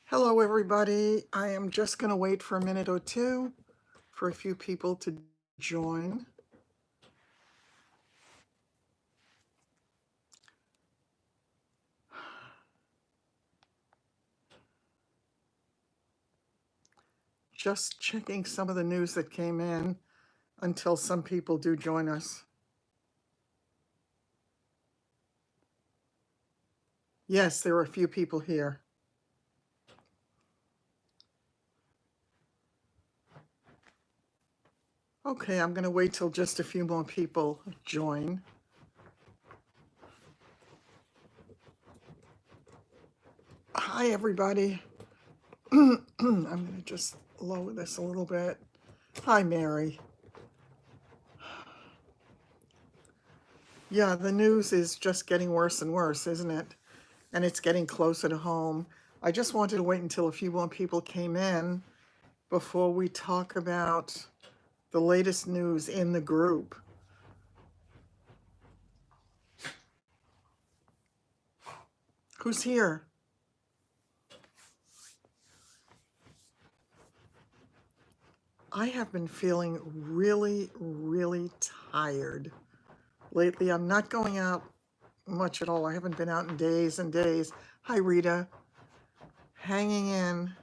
Hello, everybody. I am just going to wait for a minute or two for a few people to join. Just checking some of the news that came in until some people do join us. Yes, there are a few people here. Okay, I'm going to wait till just a few more people join. Hi, everybody. I'm going to just lower this a little bit. Hi, Mary. Yeah, the news is just getting worse and worse, isn't it? And it's getting closer to home. I just wanted to wait until a few more people came in before we talk about the latest news in the group. Who's here? I have been feeling really, really tired lately. I'm not going out much at all. I haven't been out in days and days. Hi, Rita. Hanging in.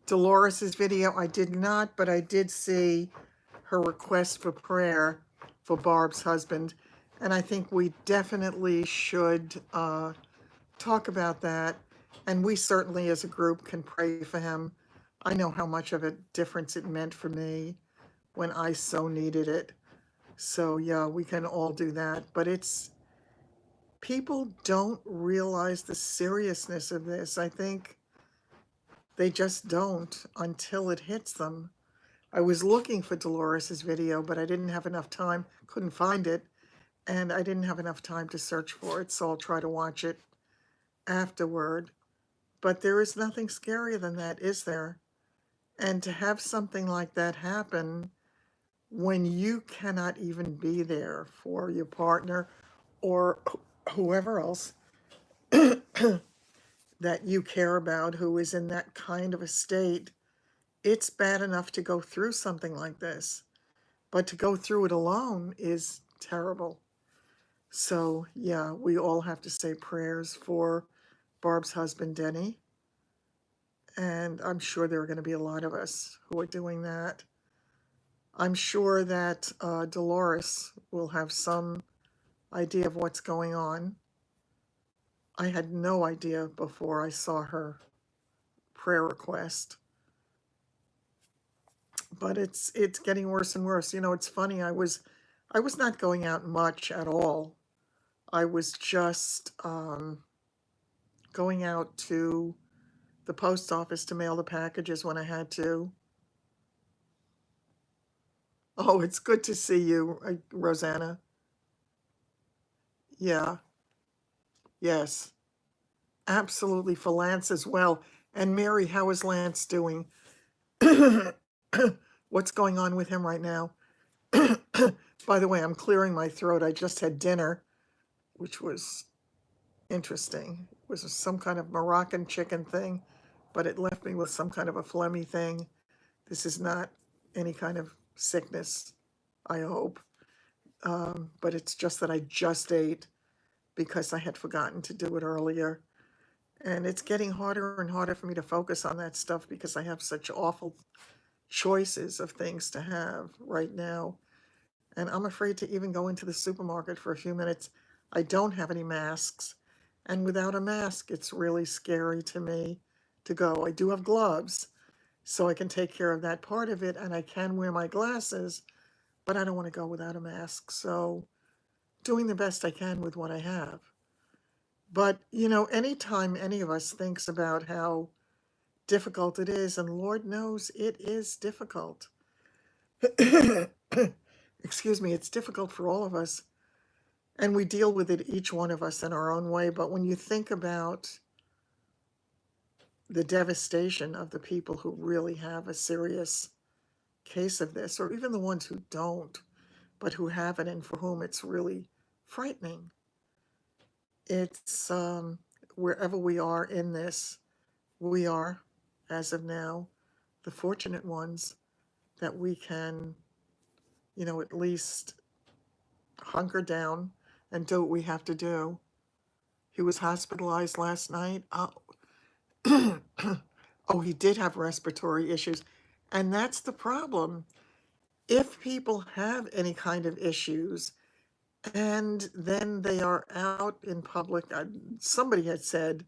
Dolores's video, I did not, but I did see her request for prayer for Barb's husband. And I think we definitely should talk about that. And we certainly as a group can pray for him. I know how much of a difference it meant for me when I so needed it. So yeah, we can all do that. But people don't realize the seriousness of this. I think they just don't until it hits them. I was looking for Dolores's video, but I didn't have enough time, couldn't find it, and I didn't have enough time to search for it, so I'll try to watch it afterward. But there is nothing scarier than that, is there? And to have something like that happen when you cannot even be there for your partner or whoever else that you care about who is in that kind of a state, it's bad enough to go through something like this. But to go through it alone is terrible. So, yeah, we all have to say prayers for Barb's husband, Denny. And I'm sure there are going to be a lot of us who are doing that. I'm sure that Dolores will have some idea of what's going on. I had no idea before I saw her prayer request. But it's getting worse and worse. You know, it's funny. I was not going out much at all. I was just going out to the post office to mail the packages when I had to. Oh, it's good to see you, Rosanna. Yeah, yes, absolutely, for Lance as well. And Mary, how is Lance doing? What's going on with him right now? By the way, I'm clearing my throat. I just had dinner, which was interesting. It was some kind of Moroccan chicken thing, but it left me with some kind of a phlegmy thing. This is not any kind of sickness, I hope. But it's just that I just ate because I had forgotten to do it earlier. And it's getting harder and harder for me to focus on that stuff because I have such awful choices of things to have right now. And I'm afraid to even go into the supermarket for a few minutes. I don't have any masks. And without a mask, it's really scary to me to go. I do have gloves, so I can take care of that part of it, and I can wear my glasses, but I don't want to go without a mask. So doing the best I can with what I have. But, you know, anytime any of us thinks about how difficult it is, and Lord knows it is difficult. Excuse me, it's difficult for all of us. And we deal with it, each one of us, in our own way. But when you think about the devastation of the people who really have a serious case of this, or even the ones who don't, but who have it and for whom it's really frightening. It's wherever we are in this, we are, as of now, the fortunate ones that we can, at least hunker down and do what we have to do. He was hospitalized last night. Oh, he did have respiratory issues. And that's the problem. If people have any kind of issues and then they are out in public, somebody had said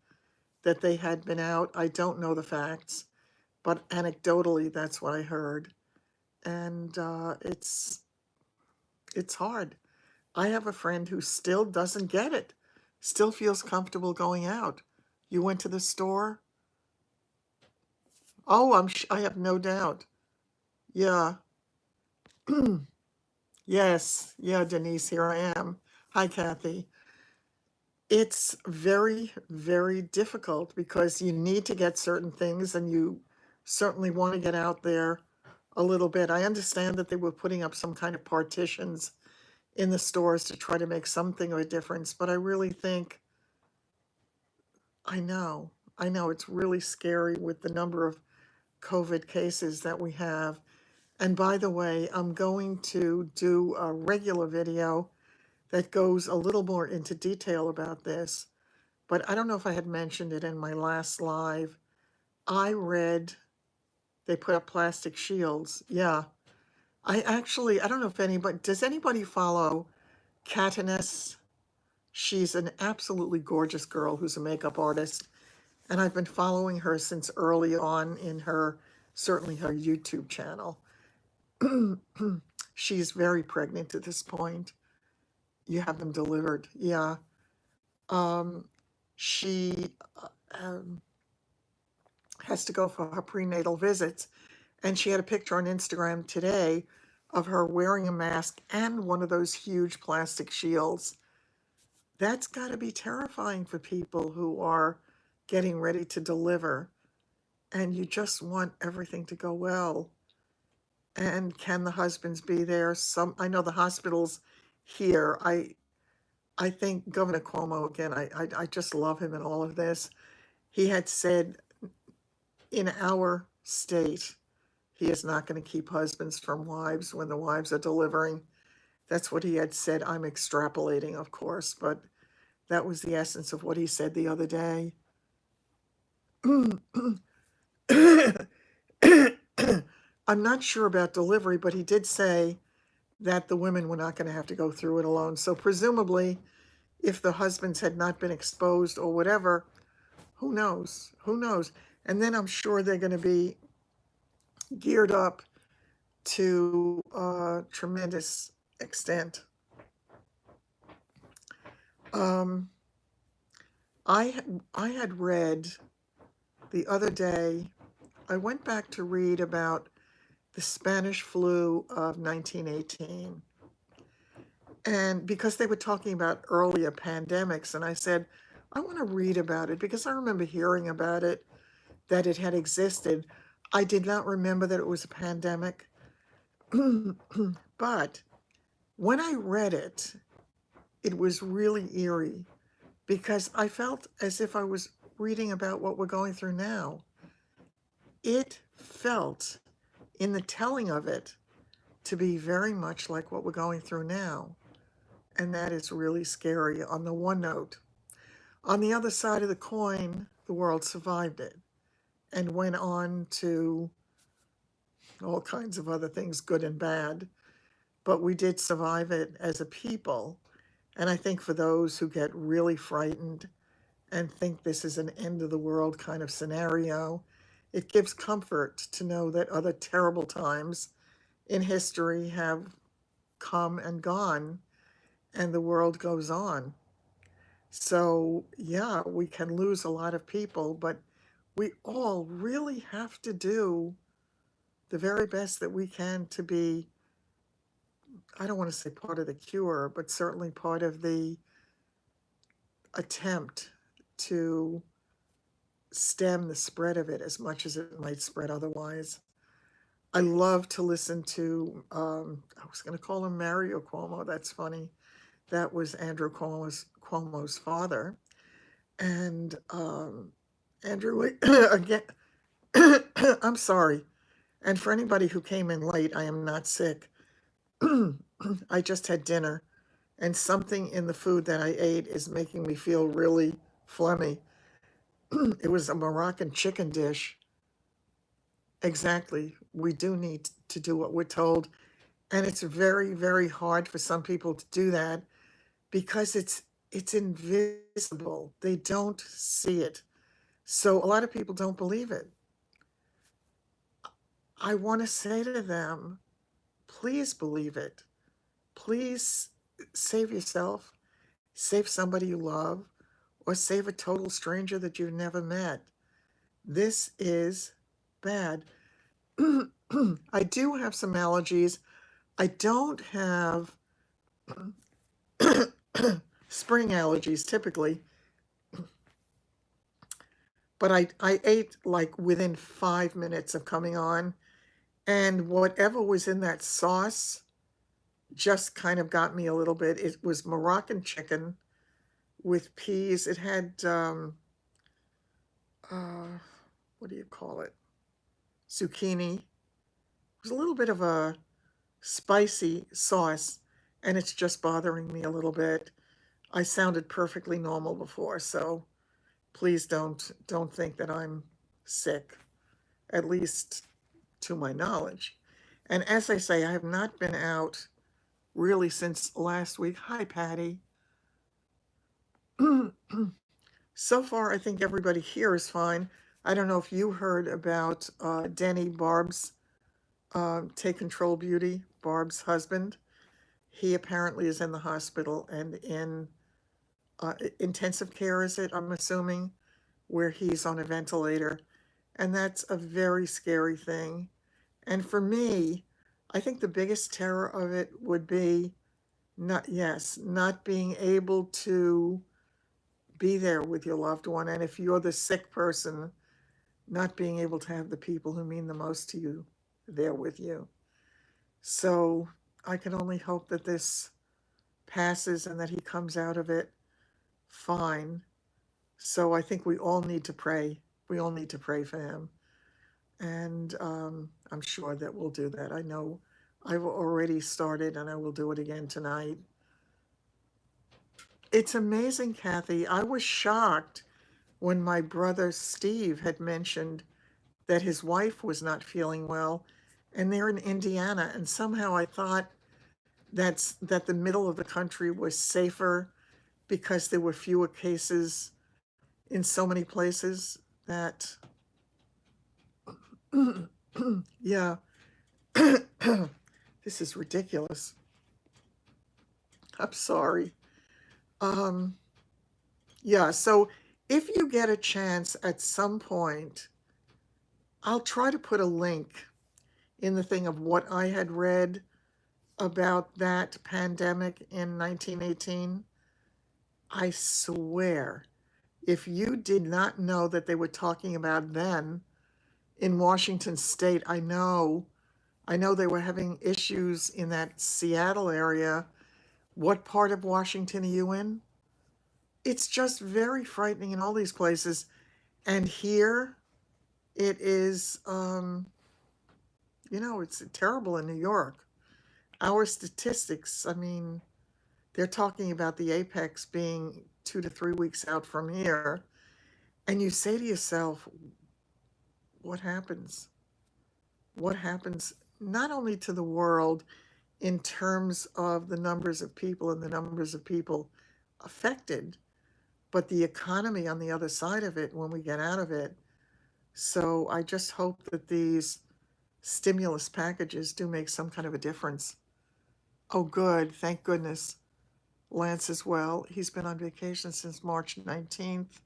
that they had been out. I don't know the facts, but anecdotally, that's what I heard. And it's hard. I have a friend who still doesn't get it, still feels comfortable going out. You went to the store? Oh, I have no doubt. Yeah. Yes. Yeah, Denise, here I am. Hi, Kathy. It's very, very difficult because you need to get certain things and you certainly want to get out there a little bit. I understand that they were putting up some kind of partitions in the stores to try to make something of a difference, but I really think, I know, it's really scary with the number of COVID cases that we have. And by the way, I'm going to do a regular video that goes a little more into detail about this, but I don't know if I had mentioned it in my last live. I read they put up plastic shields. Yeah. I don't know if does anybody follow Katniss? She's an absolutely gorgeous girl who's a makeup artist. And I've been following her since early on in certainly her YouTube channel. She's very pregnant at this point. You have them delivered. Yeah. She um, has to go for her prenatal visits. And she had a picture on Instagram today of her wearing a mask and one of those huge plastic shields. That's got to be terrifying for people who are getting ready to deliver. And you just want everything to go well. And can the husbands be there? I know the hospitals here. I think Governor Cuomo, again, I just love him in all of this. He had said in our state, he is not going to keep husbands from wives when the wives are delivering. That's what he had said. I'm extrapolating, of course, but that was the essence of what he said the other day. I'm not sure about delivery, but he did say that the women were not going to have to go through it alone. So presumably, if the husbands had not been exposed or whatever, who knows? Who knows? And then I'm sure they're going to be geared up to a tremendous extent. I had read the other day, I went back to read about the Spanish flu of 1918. And because they were talking about earlier pandemics, and I said, I want to read about it because I remember hearing about it, that it had existed. I did not remember that it was a pandemic. But when I read it, it was really eerie because I felt as if I was reading about what we're going through now. It felt, in the telling of it, to be very much like what we're going through now. And that is really scary on the one note. On the other side of the coin, the world survived it and went on to all kinds of other things, good and bad. But we did survive it as a people. And I think for those who get really frightened and think this is an end of the world kind of scenario, it gives comfort to know that other terrible times in history have come and gone and the world goes on. So, yeah, we can lose a lot of people, but we all really have to do the very best that we can to be, I don't want to say part of the cure, but certainly part of the attempt to stem the spread of it as much as it might spread otherwise. I love to listen to, I was going to call him Mario Cuomo. That's funny. That was Andrew Cuomo's father. And Andrew, again, I'm sorry. And for anybody who came in late, I am not sick. I just had dinner, and something in the food that I ate is making me feel really phlegmy. It was a Moroccan chicken dish. Exactly. We do need to do what we're told. And it's very, very hard for some people to do that because it's invisible. They don't see it. So a lot of people don't believe it. I want to say to them, please believe it. Please save yourself, save somebody you love, or save a total stranger that you've never met. This is bad. I do have some allergies. I don't have spring allergies typically, but I ate like within 5 minutes of coming on, and whatever was in that sauce just kind of got me a little bit. It was Moroccan chicken with peas. It had, uh, what do you call it? Zucchini. It was a little bit of a spicy sauce, and it's just bothering me a little bit. I sounded perfectly normal before, so please don't think that I'm sick, at least to my knowledge. And as I say, I have not been out really since last week. Hi, Patty. So far, I think everybody here is fine. I don't know if you heard about Denny, Barb's Take Control Beauty, Barb's husband. He apparently is in the hospital and in intensive care, is it? I'm assuming, where he's on a ventilator. And that's a very scary thing. And for me, I think the biggest terror of it would be not being able to be there with your loved one. And if you're the sick person, not being able to have the people who mean the most to you there with you. So I can only hope that this passes and that he comes out of it fine. So I think we all need to pray. We all need to pray for him. And I'm sure that we'll do that. I know I've already started and I will do it again tonight. It's amazing, Kathy. I was shocked when my brother Steve had mentioned that his wife was not feeling well, and they're in Indiana. And somehow I thought that the middle of the country was safer because there were fewer cases in so many places that, yeah, this is ridiculous. I'm sorry. Um, yeah, so if you get a chance at some point, I'll try to put a link in the thing of what I had read about that pandemic in 1918. I swear, if you did not know that they were talking about then in Washington State, I know they were having issues in that Seattle area. What part of Washington are you in? It's just very frightening in all these places. And here it is, it's terrible in New York. Our statistics, I mean, they're talking about the apex being 2 to 3 weeks out from here. And you say to yourself, what happens? What happens not only to the world in terms of the numbers of people and the numbers of people affected, but the economy on the other side of it when we get out of it. So I just hope that these stimulus packages do make some kind of a difference. Oh, good. Thank goodness. Lance as well. He's been on vacation since March 19th.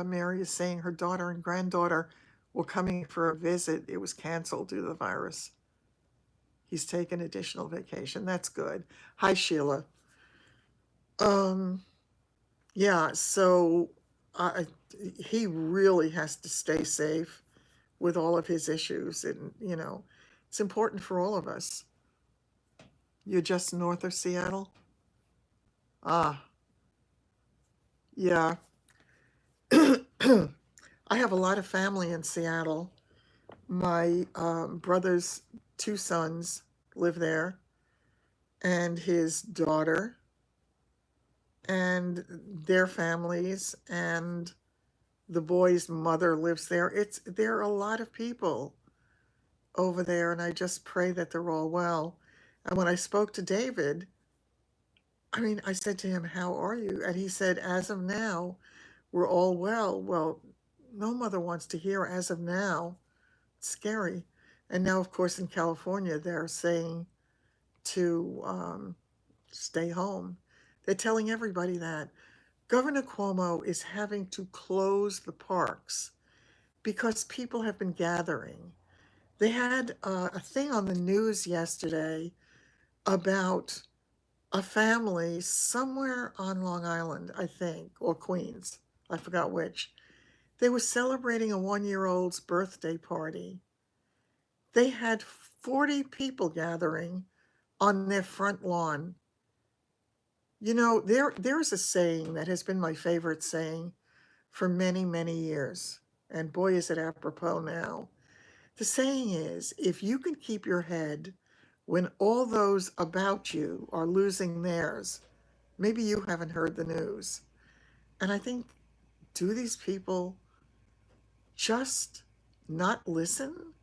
Mary is saying her daughter and granddaughter were coming for a visit. It was canceled due to the virus. He's taken additional vacation. That's good. Hi, Sheila. Um, yeah, so uh, he really has to stay safe with all of his issues. And, it's important for all of us. You're just north of Seattle? Ah, yeah. I have a lot of family in Seattle. My brother's two sons live there, and his daughter, and their families, and the boy's mother lives there. There are a lot of people over there, and I just pray that they're all well. And when I spoke to David, I mean, I said to him, "How are you?" And he said, "As of now, we're all well." Well, no mother wants to hear "as of now." It's scary. And now, of course, in California, they're saying to stay home. They're telling everybody that. Governor Cuomo is having to close the parks because people have been gathering. They had a thing on the news yesterday about a family somewhere on Long Island, I think, or Queens. I forgot which. They were celebrating a 1-year-old's birthday party. They had 40 people gathering on their front lawn. You know, there's a saying that has been my favorite saying for many, many years. And boy, is it apropos now. The saying is, if you can keep your head when all those about you are losing theirs, maybe you haven't heard the news. And I think, do these people just not listen,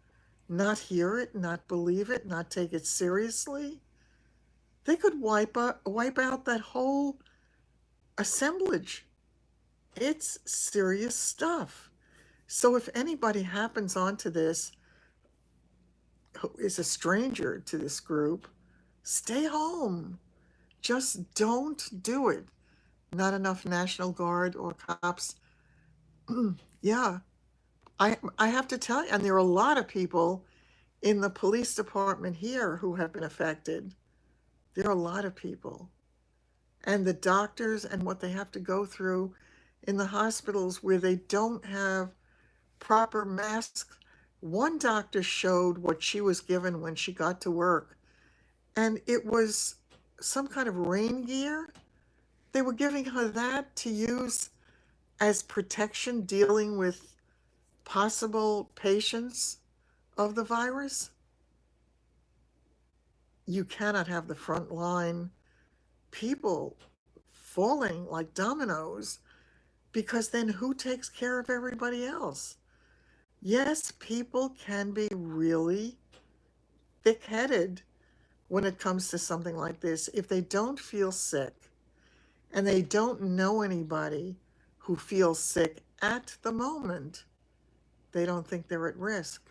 not hear it, not believe it, not take it seriously? They could wipe out that whole assemblage. It's serious stuff. So if anybody happens onto this who is a stranger to this group, stay home. Just don't do it. Not enough National Guard or cops. Yeah, I have to tell you, and there are a lot of people in the police department here who have been affected. There are a lot of people. And the doctors and what they have to go through in the hospitals where they don't have proper masks. One doctor showed what she was given when she got to work, and it was some kind of rain gear. They were giving her that to use as protection dealing with possible patients of the virus. You cannot have the frontline people falling like dominoes, because then who takes care of everybody else? Yes, people can be really thick headed when it comes to something like this. If they don't feel sick and they don't know anybody who feels sick at the moment, they don't think they're at risk.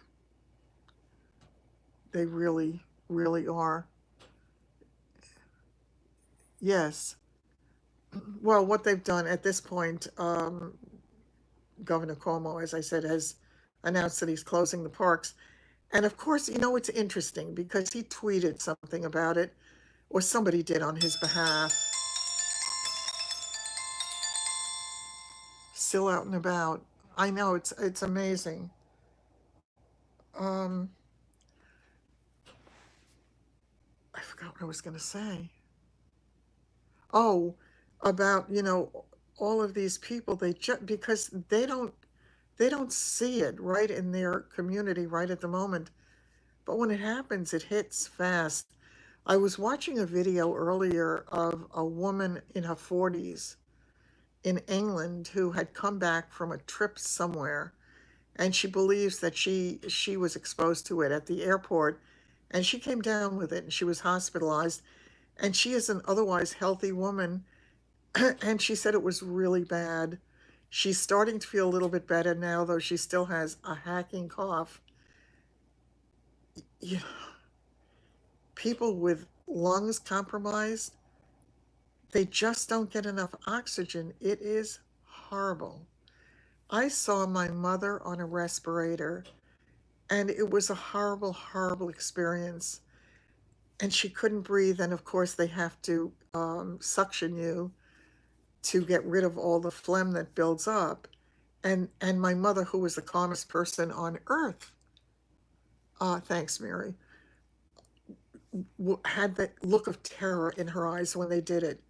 They really, really are. Yes. Well, what they've done at this point, Governor Cuomo, as I said, has announced that he's closing the parks. And of course, you know, it's interesting because he tweeted something about it, or somebody did on his behalf. Still out and about. I know, it's amazing. Um, I forgot what I was going to say. Oh, about, you know, all of these people, they just because they don't see it right in their community right at the moment. But when it happens, it hits fast. I was watching a video earlier of a woman in her 40s in England who had come back from a trip somewhere, and she believes that she was exposed to it at the airport, and she came down with it and she was hospitalized, and she is an otherwise healthy woman. And she said it was really bad. She's starting to feel a little bit better now, though she still has a hacking cough. You know, people with lungs compromised, they just don't get enough oxygen. It is horrible. I saw my mother on a respirator, and it was a horrible, horrible experience. And she couldn't breathe. And of course, they have to suction you to get rid of all the phlegm that builds up. And my mother, who was the calmest person on earth, thanks, Mary, had that look of terror in her eyes when they did it,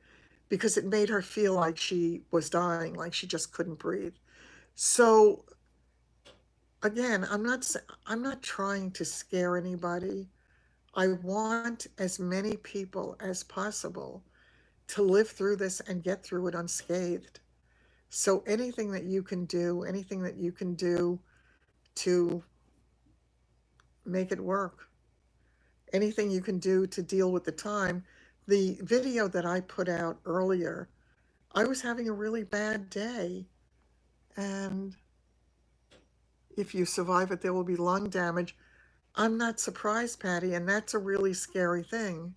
because it made her feel like she was dying, like she just couldn't breathe. So again, I'm not trying to scare anybody. I want as many people as possible to live through this and get through it unscathed. So anything that you can do to make it work, anything you can do to deal with the time. The video that I put out earlier, I was having a really bad day, and if you survive it, there will be lung damage. I'm not surprised, Patty, and that's a really scary thing.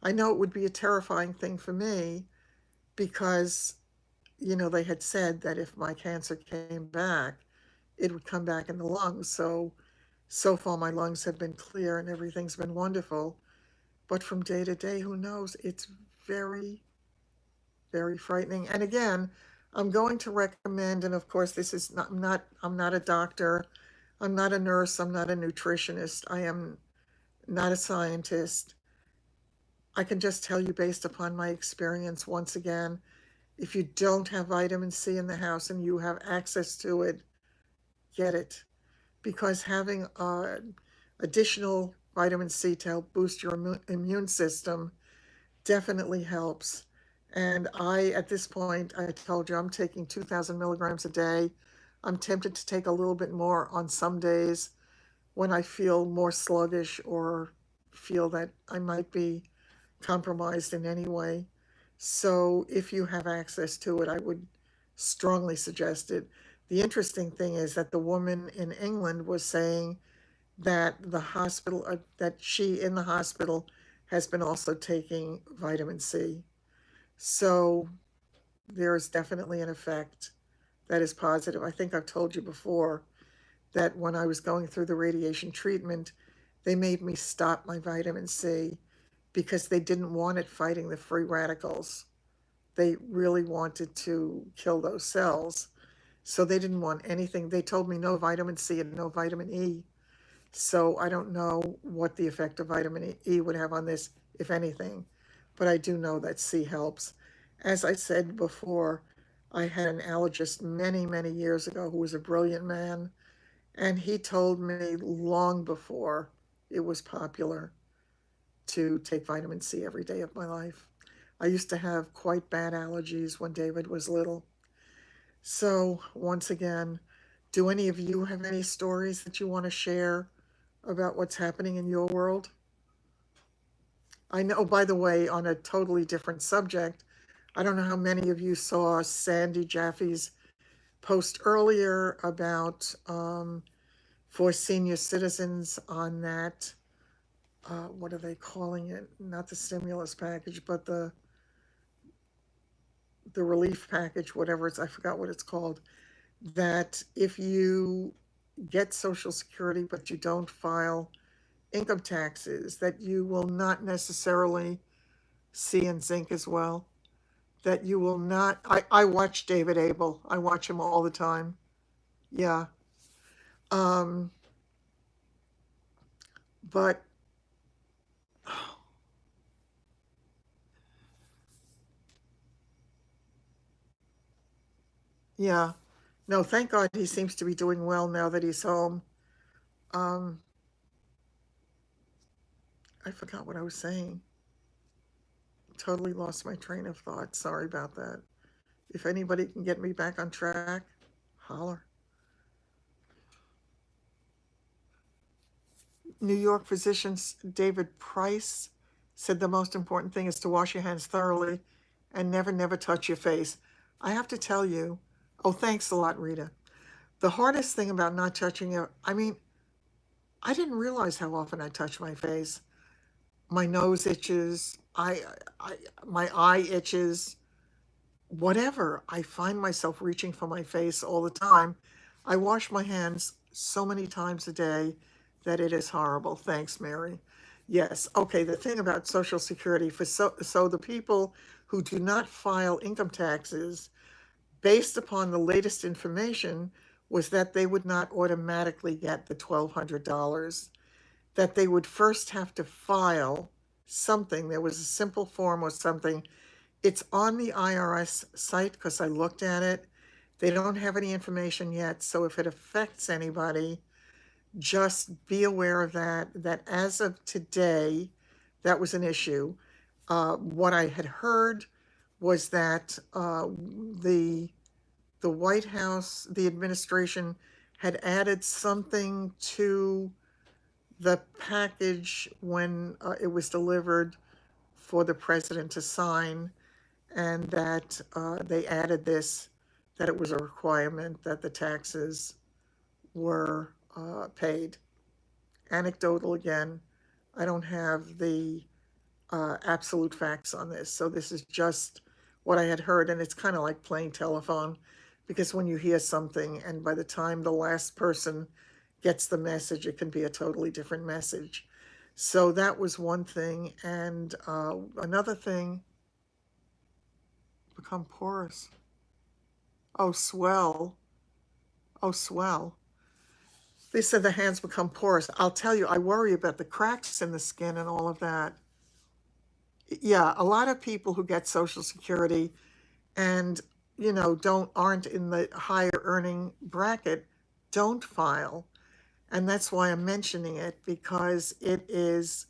I know it would be a terrifying thing for me because, they had said that if my cancer came back, it would come back in the lungs. So far my lungs have been clear and everything's been wonderful. But from day to day, who knows? It's very, very frightening. And again, I'm going to recommend, and of course, this is not, I'm not a doctor, I'm not a nurse, I'm not a nutritionist, I am not a scientist. I can just tell you based upon my experience, once again, if you don't have vitamin C in the house and you have access to it, get it. Because having additional vitamin C to help boost your immune system definitely helps. And at this point, I told you I'm taking 2,000 milligrams a day. I'm tempted to take a little bit more on some days when I feel more sluggish or feel that I might be compromised in any way. So if you have access to it, I would strongly suggest it. The interesting thing is that the woman in England was saying that that she in the hospital has been also taking vitamin C. So there is definitely an effect that is positive. I think I've told you before that when I was going through the radiation treatment, they made me stop my vitamin C because they didn't want it fighting the free radicals. They really wanted to kill those cells. So they didn't want anything. They told me no vitamin C and no vitamin E. So I don't know what the effect of vitamin E would have on this, if anything, but I do know that C helps. As I said before, I had an allergist many, many years ago who was a brilliant man, and he told me long before it was popular to take vitamin C every day of my life. I used to have quite bad allergies when David was little. So, once again, do any of you have any stories that you want to share about what's happening in your world? I know, by the way, on a totally different subject, I don't know how many of you saw Sandy Jaffe's post earlier about for senior citizens on that, what are they calling it? Not the stimulus package, but the relief package, whatever I forgot what it's called, that if you get Social Security but you don't file income taxes, that you will not necessarily see and zinc as well. That you will not. I watch David Abel. I watch him all the time. Yeah. Um, but yeah. No, thank God he seems to be doing well now that he's home. Um, I forgot what I was saying. Totally lost my train of thought. Sorry about that. If anybody can get me back on track, holler. New York physician David Price said the most important thing is to wash your hands thoroughly and never, never touch your face. I have to tell you, oh, thanks a lot, Rita. The hardest thing about not touching it, I mean, I didn't realize how often I touch my face. My nose itches, I my eye itches, whatever. I find myself reaching for my face all the time. I wash my hands so many times a day that it is horrible. Thanks, Mary. Yes. Okay. The thing about Social Security so the people who do not file income taxes based upon the latest information was that they would not automatically get the $1,200, that they would first have to file something. There was a simple form or something. It's on the IRS site because I looked at it, They don't have any information yet, so if it affects anybody, just be aware of that, that as of today, that was an issue. What I had heard was that the the White House, the administration, had added something to the package when it was delivered for the president to sign, and that they added this, that it was a requirement that the taxes were paid. Anecdotal again, I don't have the absolute facts on this. So this is just what I had heard, and it's kind of like playing telephone, because when you hear something and by the time the last person gets the message, it can be a totally different message. So that was one thing, and another thing, become porous. Oh, swell. Oh, swell. They said the hands become porous. I'll tell you, I worry about the cracks in the skin and all of that. Yeah, a lot of people who get Social Security and aren't in the higher earning bracket don't file, and that's why I'm mentioning it, because it is,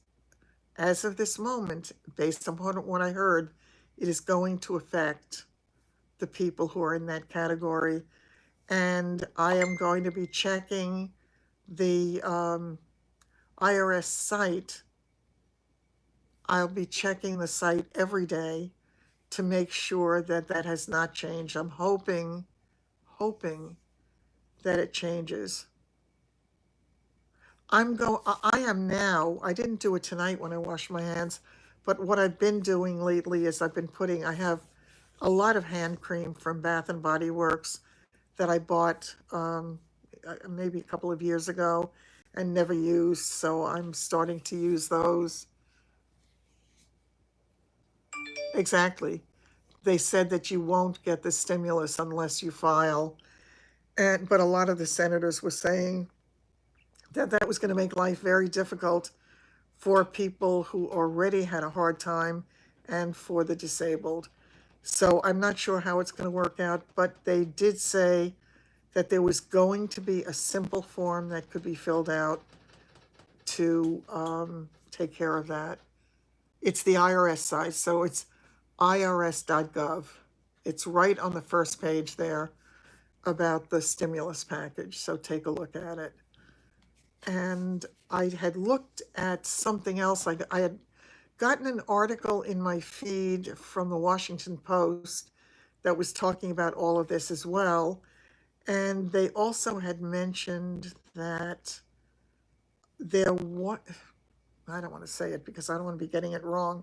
as of this moment, based upon what I heard, it is going to affect the people who are in that category. And I am going to be checking the IRS site. I'll be checking the site every day to make sure that that has not changed. I'm hoping that it changes. I am now, I didn't do it tonight when I washed my hands, but what I've been doing lately is I have a lot of hand cream from Bath and Body Works that I bought maybe a couple of years ago and never used, so I'm starting to use those. Exactly. They said that you won't get the stimulus unless you file. But a lot of the senators were saying that that was going to make life very difficult for people who already had a hard time and for the disabled. So I'm not sure how it's going to work out, but they did say that there was going to be a simple form that could be filled out to take care of that. It's the IRS site, so it's irs.gov. It's right on the first page there about the stimulus package, so take a look at it. And I had looked at something else. I had gotten an article in my feed from the Washington Post that was talking about all of this as well. And they also had mentioned that there was, I don't want to say it because I don't want to be getting it wrong,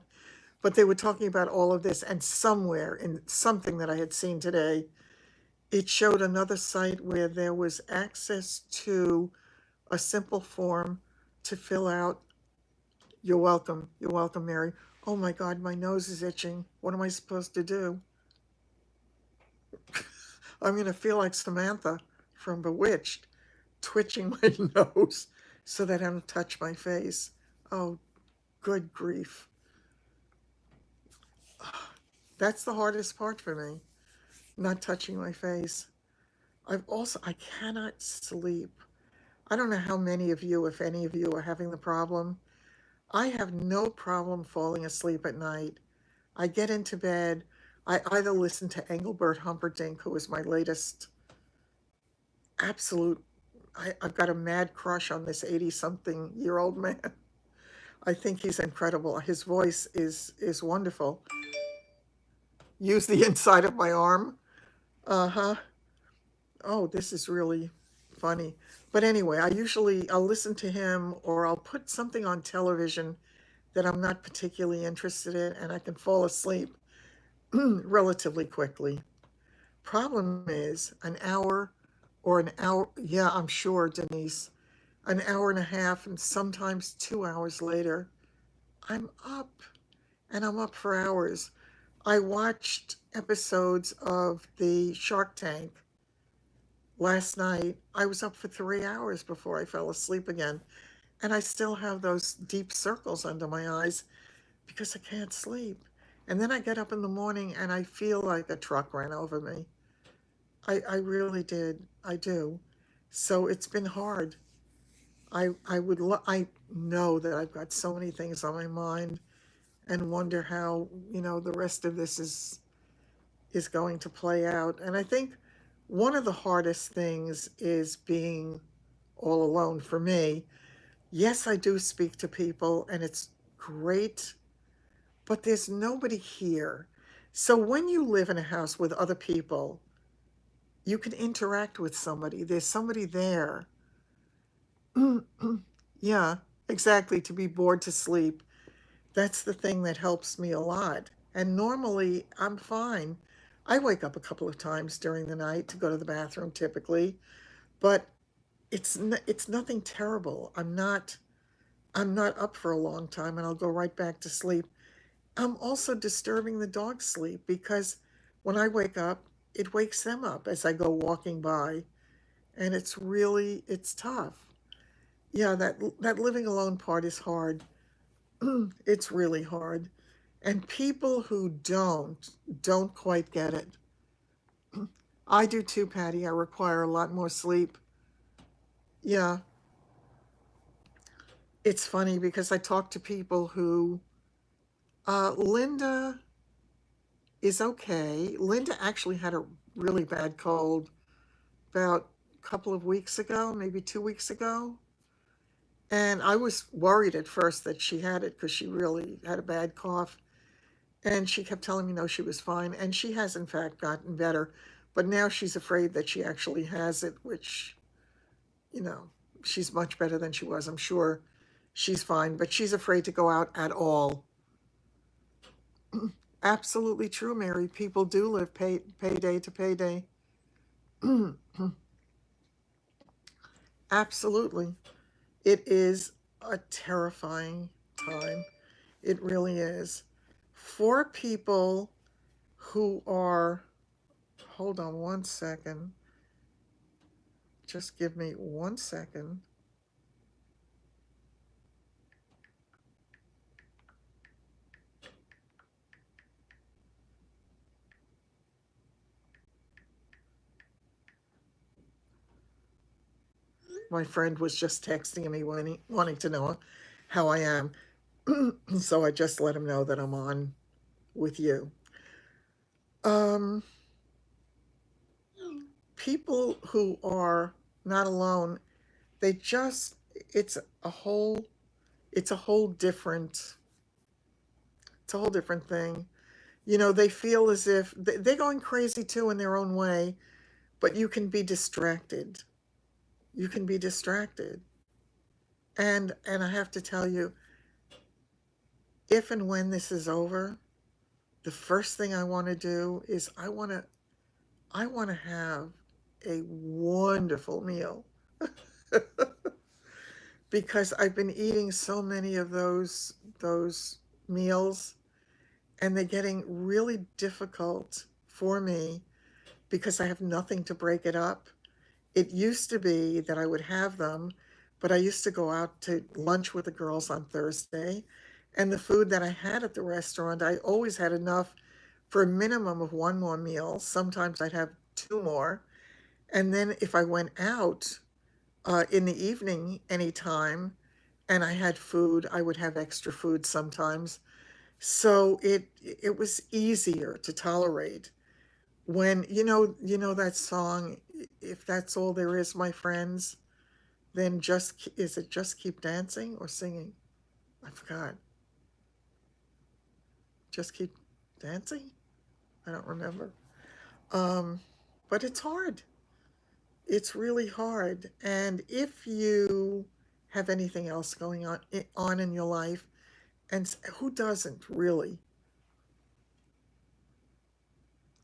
but they were talking about all of this, and somewhere in something that I had seen today, it showed another site where there was access to a simple form to fill out. You're welcome. You're welcome, Mary. Oh my God, my nose is itching. What am I supposed to do? I'm going to feel like Samantha from Bewitched, twitching my nose so that I don't touch my face. Oh, good grief. That's the hardest part for me, not touching my face. I cannot sleep. I don't know how many of you, if any of you, are having the problem. I have no problem falling asleep at night. I get into bed. I either listen to Engelbert Humperdinck, who is my latest absolute, I've got a mad crush on this 80-something-year-old man. I think he's incredible. His voice is wonderful. Use the inside of my arm. Uh-huh. Oh, this is really funny. But anyway, I'll listen to him, or I'll put something on television that I'm not particularly interested in, and I can fall asleep relatively quickly. Problem is, an hour or an hour, yeah, I'm sure, Denise, an hour and a half, and sometimes 2 hours later, I'm up, and I'm up for hours. I watched episodes of the Shark Tank last night. I was up for 3 hours before I fell asleep again. And I still have those deep circles under my eyes because I can't sleep. And then I get up in the morning and I feel like a truck ran over me. I really did. I do. So it's been hard. I know that I've got so many things on my mind and wonder how, the rest of this is going to play out. And I think one of the hardest things is being all alone for me. Yes, I do speak to people and it's great, but there's nobody here. So when you live in a house with other people, you can interact with somebody. There's somebody there. Yeah, exactly, to be bored to sleep. That's the thing that helps me a lot. And normally I'm fine. I wake up a couple of times during the night to go to the bathroom typically, but it's nothing terrible. I'm not up for a long time and I'll go right back to sleep. I'm also disturbing the dog's sleep because when I wake up, it wakes them up as I go walking by, and it's tough. Yeah, that living alone part is hard. It's really hard. And people who don't quite get it. I do too, Patty. I require a lot more sleep. Yeah, it's funny because I talk to people who Linda is okay. Linda actually had a really bad cold about a couple of weeks ago, maybe 2 weeks ago. And I was worried at first that she had it because she really had a bad cough. And she kept telling me no, she was fine. And she has, in fact, gotten better. But now she's afraid that she actually has it, which, you know, she's much better than she was. I'm sure she's fine, but she's afraid to go out at all. Absolutely true, Mary. People do live payday to payday. Absolutely. It is a terrifying time. It really is. For people who are, hold on one second, just give me 1 second. My friend was just texting me wanting to know how I am. So I just let him know that I'm on with you. Um, People who are not alone, they just, it's a whole, it's a whole different, it's a whole different thing. They feel as if they're going crazy too in their own way, but you can be distracted. You can be distracted. And I have to tell you, if and when this is over, the first thing I want to do is I want to have a wonderful meal because I've been eating so many of those meals and they're getting really difficult for me because I have nothing to break it up. It used to be that I would have them, but I used to go out to lunch with the girls on Thursday, and the food that I had at the restaurant, I always had enough for a minimum of one more meal. Sometimes I'd have two more. And then if I went out in the evening anytime and I had food, I would have extra food sometimes. So it was easier to tolerate when you know that song, if that's all there is, my friends, then just is it just keep dancing or singing? I forgot. Just keep dancing? I don't remember. Um, but it's hard. It's really hard. And if you have anything else going on in your life, and who doesn't really?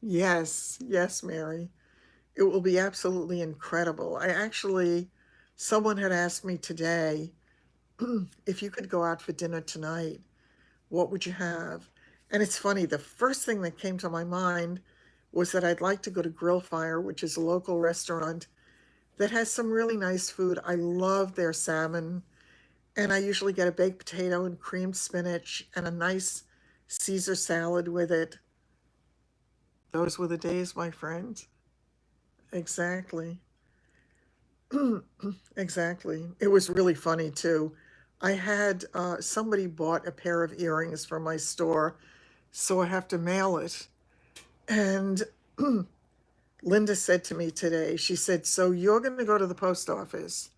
Yes, yes, Mary. It will be absolutely incredible. Someone had asked me today if you could go out for dinner tonight, what would you have? And it's funny, the first thing that came to my mind was that I'd like to go to Grill Fire, which is a local restaurant that has some really nice food. I love their salmon, and I usually get a baked potato and creamed spinach and a nice Caesar salad with it. Those were the days, my friend. exactly. Exactly. It was really funny too. I had somebody bought a pair of earrings from my store, so I have to mail it. And Linda said to me today, she said, "So you're going to go to the post office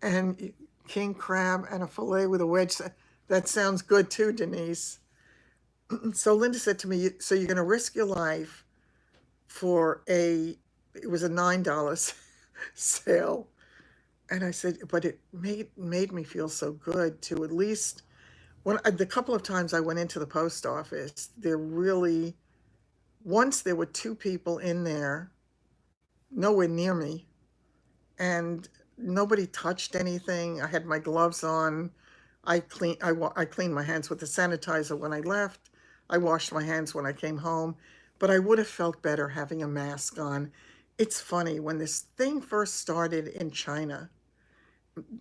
and king crab and a fillet with a wedge. That sounds good too, Denise." So Linda said to me, "So you're going to risk your life for it was a $9 sale." And I said, but it made me feel so good to at least when the couple of times I went into the post office, there really once there were two people in there, nowhere near me, and nobody touched anything. I had my gloves on. I cleaned my hands with the sanitizer when I left. I washed my hands when I came home, but I would have felt better having a mask on. It's funny, when this thing first started in China,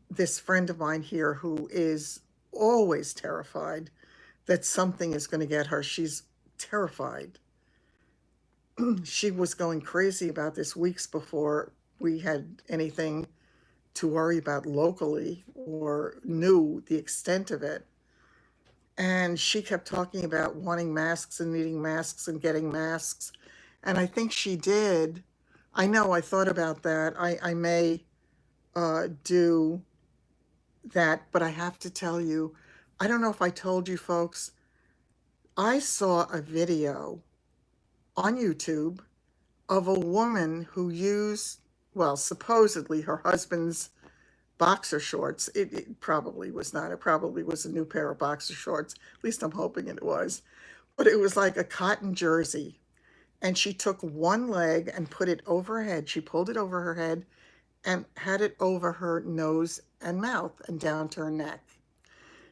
this friend of mine here who is always terrified that something is going to get her, she's terrified. She was going crazy about this weeks before we had anything to worry about locally or knew the extent of it. And she kept talking about wanting masks and needing masks and getting masks. And I think she did. I know I thought about that. I may do that, but I have to tell you, I don't know if I told you folks, I saw a video on YouTube of a woman who used, well, supposedly her husband's boxer shorts. It probably was not. It probably was a new pair of boxer shorts. At least I'm hoping it was. But it was like a cotton jersey. And she took one leg and put it over her head. She pulled it over her head and had it over her nose and mouth and down to her neck.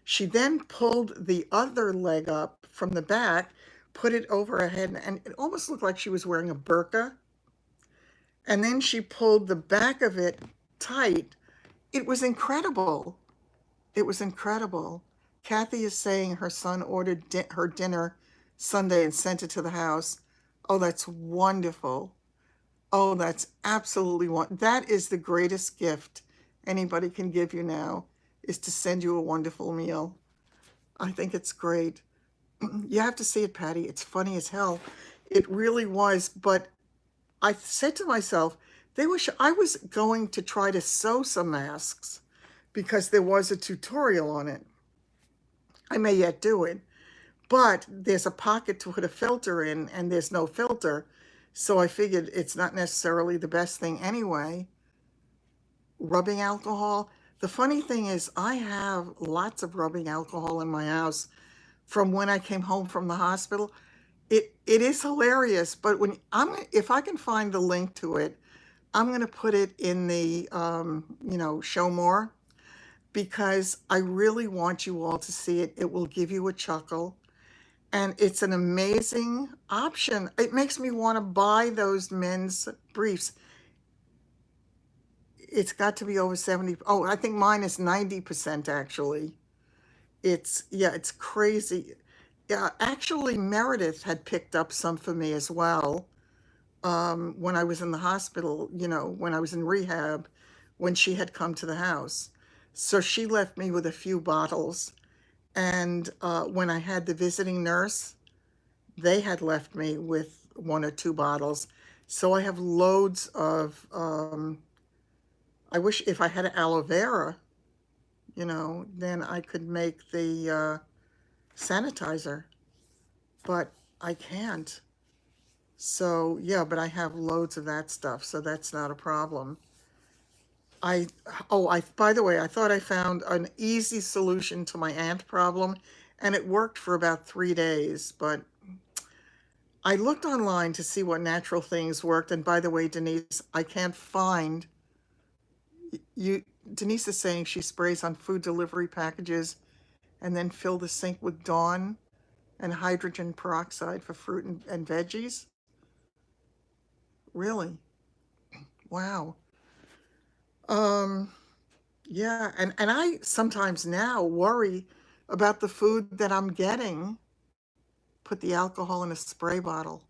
She then pulled the other leg up from the back, put it over her head, and it almost looked like she was wearing a burqa. And then she pulled the back of it tight. It was incredible. It was incredible. Kathy is saying her son ordered her dinner Sunday and sent it to the house. Oh, that's wonderful. Oh, that's absolutely wonderful. That is the greatest gift anybody can give you now, is to send you a wonderful meal. I think it's great. You have to see it, Patty. It's funny as hell. It really was. But I said to myself, they wish I was going to try to sew some masks because there was a tutorial on it. I may yet do it, but there's a pocket to put a filter in and there's no filter. So I figured it's not necessarily the best thing anyway. Rubbing alcohol. The funny thing is I have lots of rubbing alcohol in my house from when I came home from the hospital. It is hilarious, but if I can find the link to it, I'm going to put it in the show more, because I really want you all to see it. It will give you a chuckle, and it's an amazing option. It makes me want to buy those men's briefs. It's got to be over 70. Oh, I think mine is 90% actually. It's crazy. Yeah, actually, Meredith had picked up some for me as well, when I was in the hospital, when I was in rehab, when she had come to the house. So she left me with a few bottles. And when I had the visiting nurse, they had left me with one or two bottles. So I have loads of, I wish if I had aloe vera, then I could make the sanitizer, but I can't. So yeah, but I have loads of that stuff, so that's not a problem. By the way, I thought I found an easy solution to my ant problem, and it worked for about 3 days, but I looked online to see what natural things worked. And by the way, Denise, I can't find you. Denise is saying she sprays on food delivery packages and then fill the sink with Dawn and hydrogen peroxide for fruit and veggies. Really? Wow. Um, yeah, and I sometimes now worry about the food that I'm getting. Put the alcohol in a spray bottle.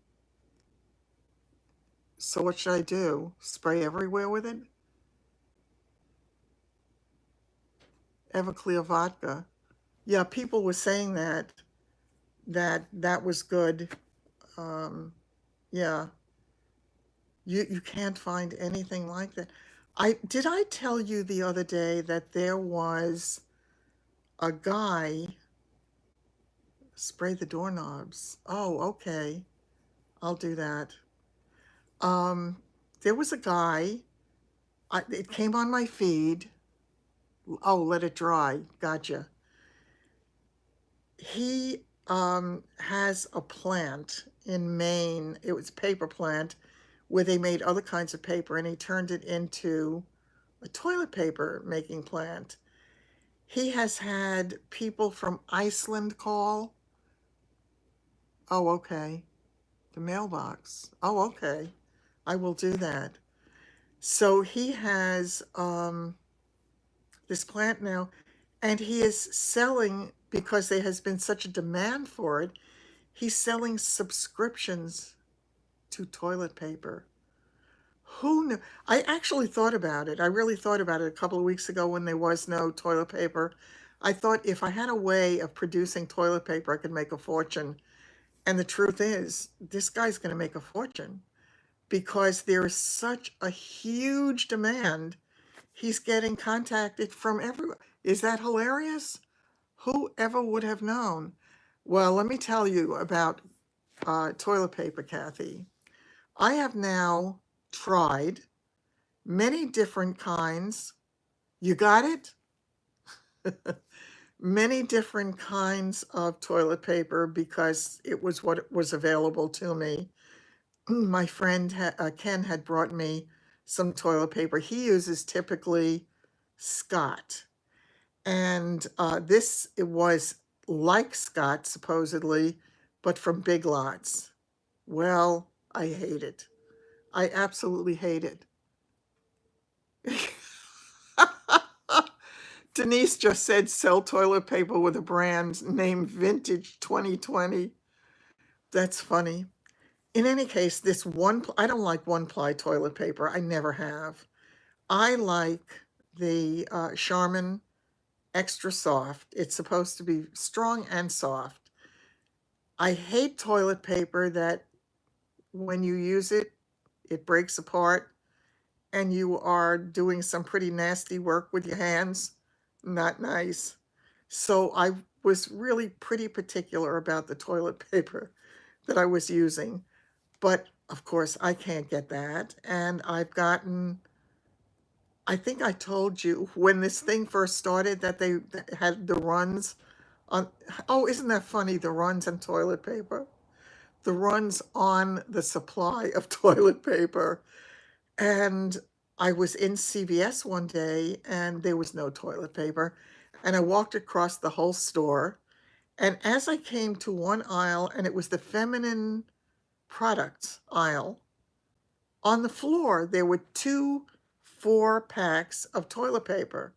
So what should I do? Spray everywhere with it? Everclear vodka. Yeah, people were saying that was good. Um, yeah, you can't find anything like that. I tell you the other day that there was a guy spray the doorknobs. Oh, okay. I'll do that. Um, there was a guy, it came on my feed. Oh, let it dry. Gotcha. He has a plant in Maine. It was a paper plant where they made other kinds of paper, and he turned it into a toilet paper making plant. He has had people from Iceland call. Oh, okay. The mailbox. Oh, okay. I will do that. So he has this plant now, and he is selling, because there has been such a demand for it, he's selling subscriptions to toilet paper. Who knew? I actually thought about it. I really thought about it a couple of weeks ago when there was no toilet paper. I thought if I had a way of producing toilet paper, I could make a fortune. And the truth is, this guy's going to make a fortune because there is such a huge demand. He's getting contacted from everywhere. Is that hilarious? Whoever would have known? Well, let me tell you about toilet paper, Kathy. I have now tried many different kinds. You got it? Many different kinds of toilet paper because it was what was available to me. My friend Ken had brought me some toilet paper. He uses typically Scott. And this, it was like Scott, supposedly, but from Big Lots. Well, I hate it. I absolutely hate it. Denise just said sell toilet paper with a brand named Vintage 2020. That's funny. In any case, I don't like one ply toilet paper. I never have. I like the Charmin Extra Soft. It's supposed to be strong and soft. I hate toilet paper that when you use it, it breaks apart and you are doing some pretty nasty work with your hands. Not nice. So I was really pretty particular about the toilet paper that I was using. But of course, I can't get that. And I think I told you when this thing first started that they had the runs on, oh, isn't that funny? The runs on toilet paper, the runs on the supply of toilet paper. And I was in CVS one day and there was no toilet paper. And I walked across the whole store. And as I came to one aisle, and it was the feminine products aisle, on the floor there were 2 4-packs of toilet paper.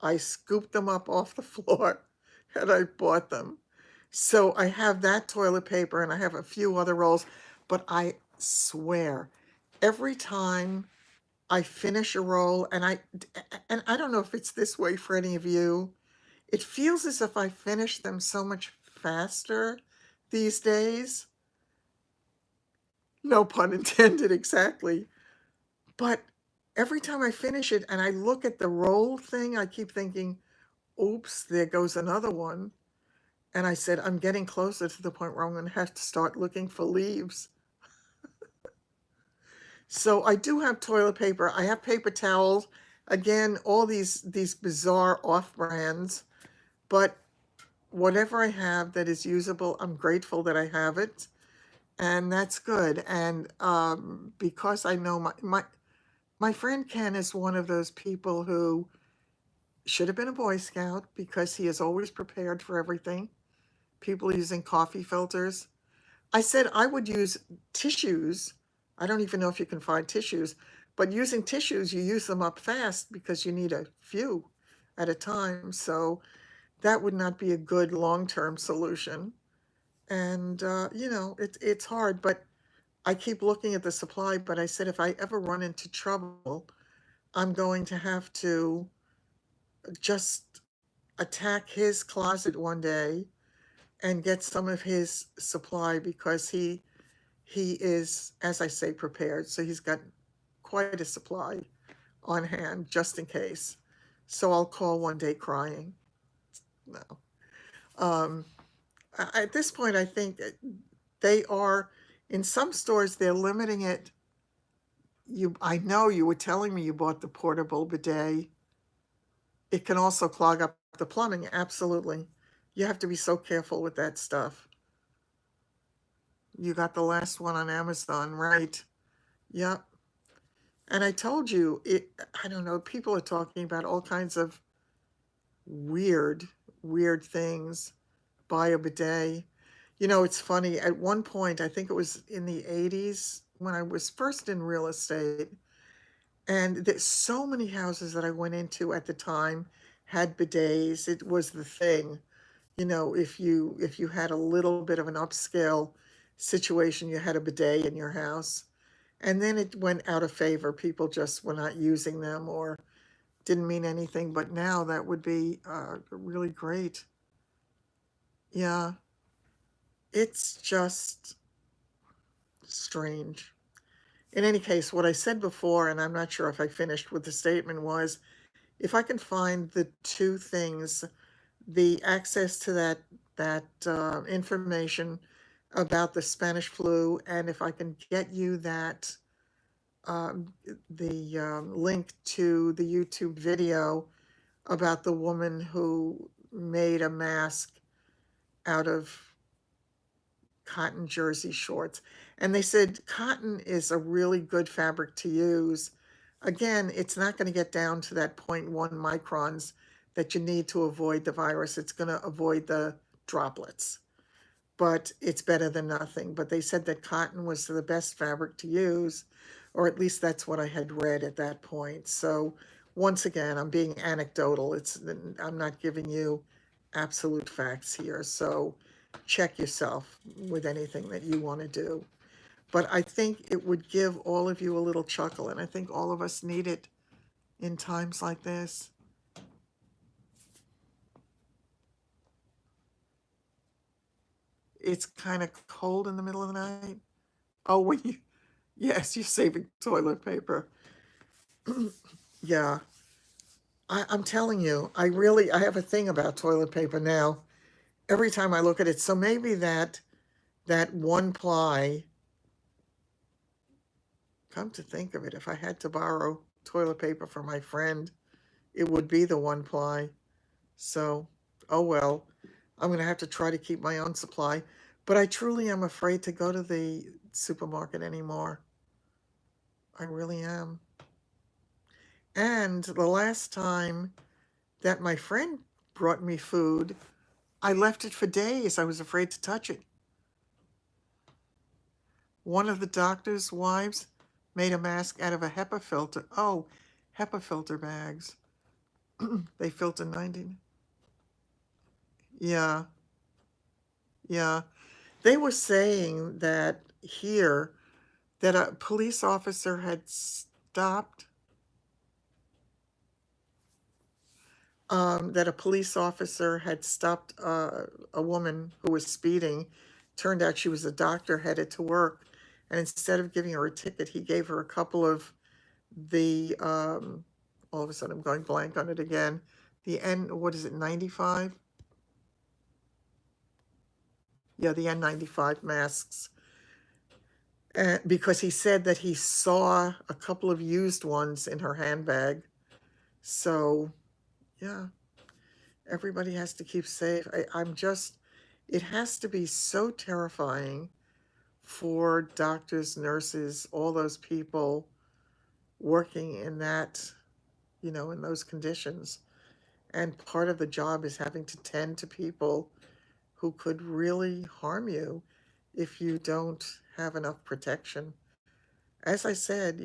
I scooped them up off the floor and I bought them. So I have that toilet paper and I have a few other rolls, but I swear, every time I finish a roll, and I don't know if it's this way for any of you, it feels as if I finish them so much faster these days. No pun intended, exactly. But every time I finish it and I look at the roll thing, I keep thinking, oops, there goes another one. And I said, I'm getting closer to the point where I'm going to have to start looking for leaves. So I do have toilet paper. I have paper towels. Again, all these bizarre off brands. But whatever I have that is usable, I'm grateful that I have it. And that's good. And because I know my friend Ken is one of those people who should have been a Boy Scout because he is always prepared for everything. People using coffee filters. I said I would use tissues. I don't even know if you can find tissues, but using tissues, you use them up fast because you need a few at a time. So that would not be a good long-term solution. And it's hard, but I keep looking at the supply, but I said if I ever run into trouble, I'm going to have to just attack his closet one day and get some of his supply because he is, as I say, prepared. So he's got quite a supply on hand just in case. So I'll call one day crying. No. Um, at this point, I think they are, in some stores, they're limiting it. I know you were telling me you bought the portable bidet. It can also clog up the plumbing, absolutely. You have to be so careful with that stuff. You got the last one on Amazon, right? Yep. And I told you, I don't know, people are talking about all kinds of weird, weird things. Buy a bidet. You know, it's funny. At one point, I think it was in the 80s when I was first in real estate, and there's so many houses that I went into at the time had bidets. It was the thing. You know, if you had a little bit of an upscale situation, you had a bidet in your house. And then it went out of favor. People just were not using them or didn't mean anything. But now that would be really great. Yeah, it's just strange. In any case, what I said before, and I'm not sure if I finished with the statement, was if I can find the two things, the access to that information about the Spanish flu, and if I can get you that um, the link to the YouTube video about the woman who made a mask out of cotton jersey shorts. And they said cotton is a really good fabric to use. Again, it's not going to get down to that zero point 0.1 microns that you need to avoid the virus. It's going to avoid the droplets, but it's better than nothing. But they said that cotton was the best fabric to use, or at least that's what I had read at that point. So once again, I'm being anecdotal. I'm not giving you absolute facts here. So check yourself with anything that you want to do. But I think it would give all of you a little chuckle, and I think all of us need it in times like this. It's kind of cold in the middle of the night. Oh, yes, you're saving toilet paper. Yeah, I'm telling you, I have a thing about toilet paper now. Every time I look at it, so maybe that one ply, come to think of it, if I had to borrow toilet paper from my friend, it would be the one ply. So, oh well, I'm going to have to try to keep my own supply. But I truly am afraid to go to the supermarket anymore. I really am. And the last time that my friend brought me food, I left it for days. I was afraid to touch it. One of the doctor's wives made a mask out of a HEPA filter. Oh, HEPA filter bags. They filter 90. Yeah, yeah. They were saying that here that a police officer had stopped, that a police officer had stopped a woman who was speeding. Turned out she was a doctor headed to work. And instead of giving her a ticket, he gave her a couple of the, all of a sudden I'm going blank on it again. What is it, 95? Yeah, the N95 masks. Because he said that he saw a couple of used ones in her handbag. So, yeah, everybody has to keep safe. It has to be so terrifying for doctors, nurses, all those people working in in those conditions. And part of the job is having to tend to people who could really harm you if you don't have enough protection. As I said,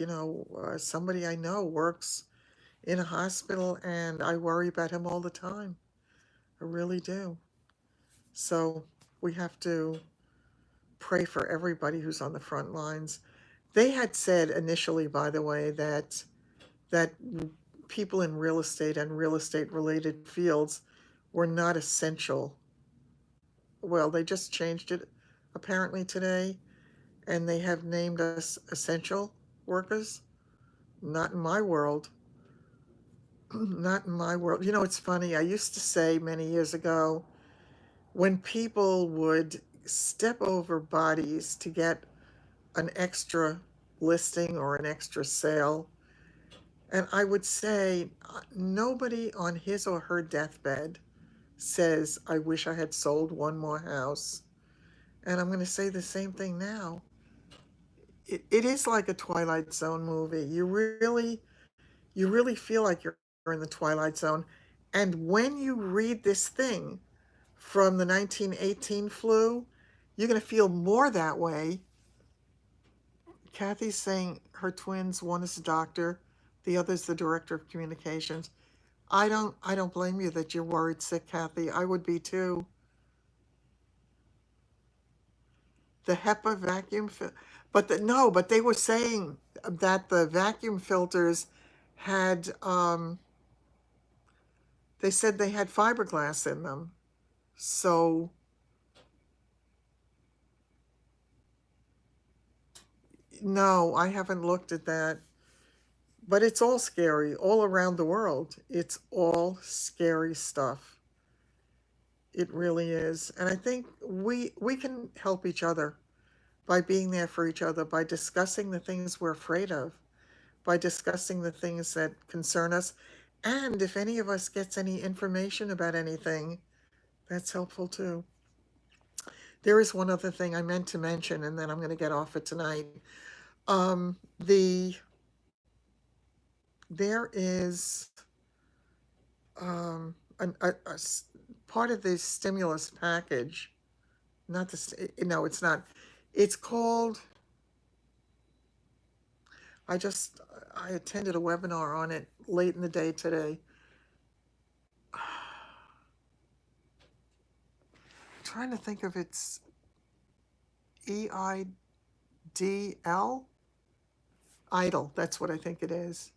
somebody I know works in a hospital and I worry about him all the time. I really do. So we have to pray for everybody who's on the front lines. They had said initially, by the way, that people in real estate and real estate related fields were not essential. Well, they just changed it apparently today, and they have named us essential workers. Not in my world. Not in my world. You know, it's funny. I used to say many years ago, when people would step over bodies to get an extra listing or an extra sale, and I would say, nobody on his or her deathbed says, I wish I had sold one more house. And I'm going to say the same thing now. It is like a Twilight Zone movie. You really feel like you're in the Twilight Zone. And when you read this thing from the 1918 flu, you're going to feel more that way. Kathy's saying her twins, one is a doctor, the other's the director of communications. I don't blame you that you're worried sick, Kathy. I would be too. The HEPA vacuum but they were saying that the vacuum filters had they said they had fiberglass in them. So no, I haven't looked at that. But it's all scary all around the world. It's all scary stuff. It really is. And I think we can help each other by being there for each other, by discussing the things we're afraid of, by discussing the things that concern us. And if any of us gets any information about anything, that's helpful too. There is one other thing I meant to mention, and then I'm going to get off it tonight. There is part of the stimulus package. Not the no, it's not. It's called. I just I attended a webinar on it late in the day today. I'm trying to think of its EIDL. Idle. That's what I think it is.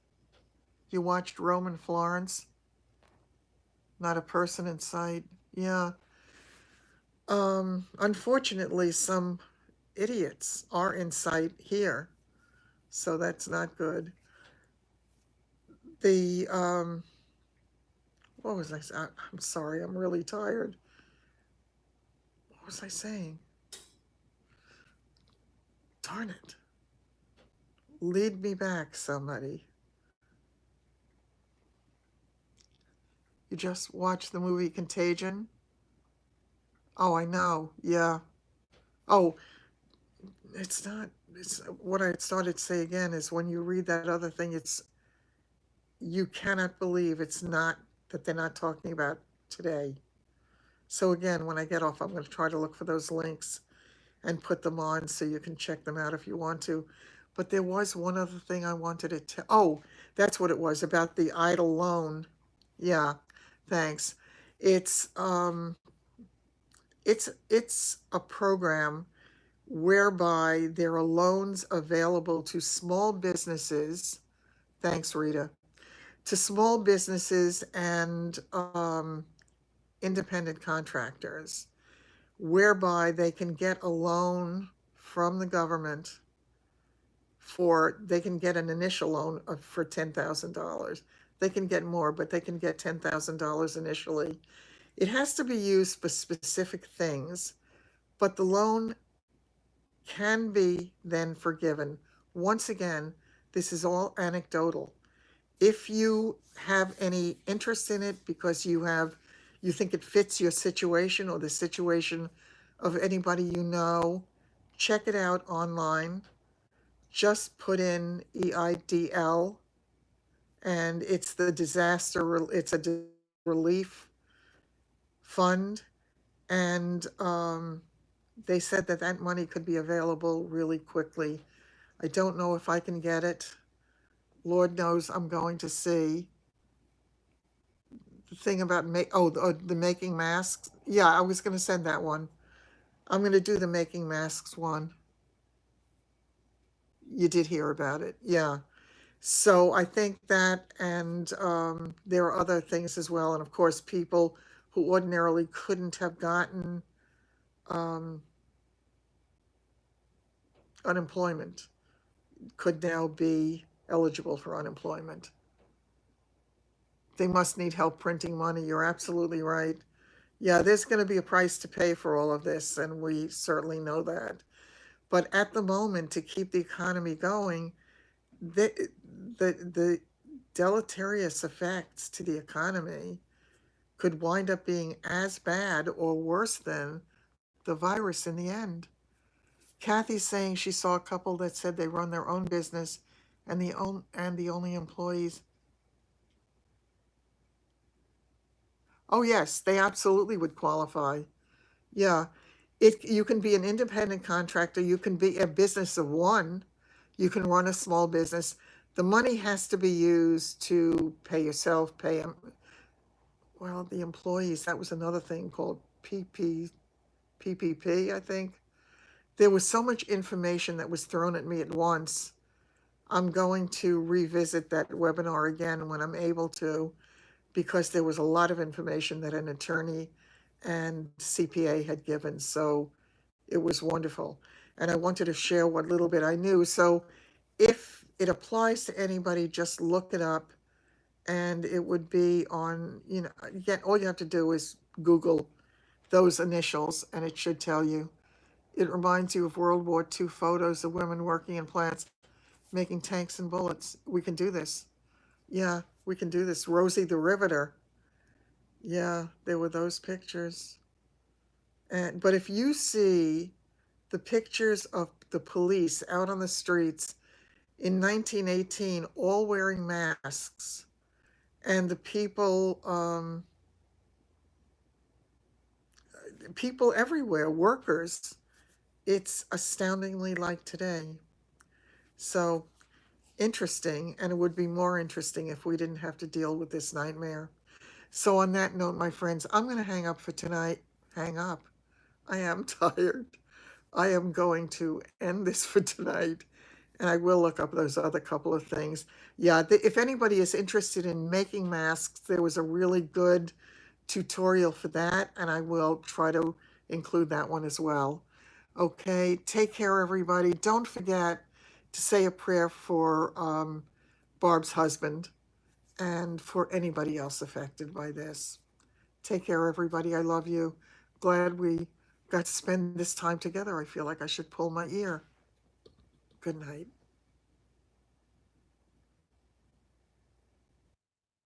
You watched Rome and Florence. Not a person in sight. Yeah. Unfortunately, some idiots are in sight here, so that's not good. The what was I saying? I'm sorry, I'm really tired. What was I saying? Darn it. Lead me back, somebody. You just watched the movie Contagion? Oh, I know. Yeah. Oh, it's not. It's what I started to say again is when you read that other thing, it's you cannot believe it's not that they're not talking about today. So again, when I get off, I'm going to try to look for those links and put them on so you can check them out if you want to. But there was one other thing I wanted to tell. Oh, that's what it was about the idle loan. Yeah, thanks. It's um, it's a program whereby there are loans available to small businesses. Thanks, Rita. To small businesses and independent contractors, whereby they can get a loan from the government they can get an initial loan for $10,000. They can get more, but they can get $10,000 initially. It has to be used for specific things, but the loan can be then forgiven. Once again, this is all anecdotal. If you have any interest in it because you think it fits your situation or the situation of anybody you know, check it out online. Just put in EIDL, and it's it's a relief fund, and they said that money could be available really quickly. I don't know if I can get it. Lord knows I'm going to see. The thing about the making masks. Yeah, I was going to send that one. I'm going to do the making masks one. You did hear about it. Yeah. So I think that, and there are other things as well. And of course, people who ordinarily couldn't have gotten um, unemployment could now be eligible for unemployment. They must need help printing money. You're absolutely right. Yeah, there's going to be a price to pay for all of this, and we certainly know that. But at the moment, to keep the economy going, the deleterious effects to the economy could wind up being as bad or worse than the virus in the end. Kathy's saying she saw a couple that said they run their own business and the only employees. Oh yes, they absolutely would qualify. Yeah. You can be an independent contractor, you can be a business of one, you can run a small business. The money has to be used to pay yourself, pay well, the employees, that was another thing called PPP, I think. There was so much information that was thrown at me at once. I'm going to revisit that webinar again when I'm able to, because there was a lot of information that an attorney and CPA had given. So it was wonderful. And I wanted to share what little bit I knew. So if it applies to anybody, just look it up, and it would be on, again, all you have to do is Google those initials and it should tell you. It reminds you of World War II photos of women working in plants making tanks and bullets. We can do this. Yeah, we can do this. Rosie the Riveter. Yeah, there were those pictures. But if you see the pictures of the police out on the streets in 1918, all wearing masks, and the people everywhere, workers, it's astoundingly like today. So interesting, and it would be more interesting if we didn't have to deal with this nightmare. So on that note, my friends, I'm going to hang up for tonight. Hang up. I am tired. I am going to end this for tonight, and I will look up those other couple of things. Yeah, if anybody is interested in making masks, there was a really good tutorial for that, and I will try to include that one as well. Okay, take care, everybody. Don't forget to say a prayer for Barb's husband and for anybody else affected by this. Take care, everybody. I love you. Glad we got to spend this time together. I feel like I should pull my ear. Good night.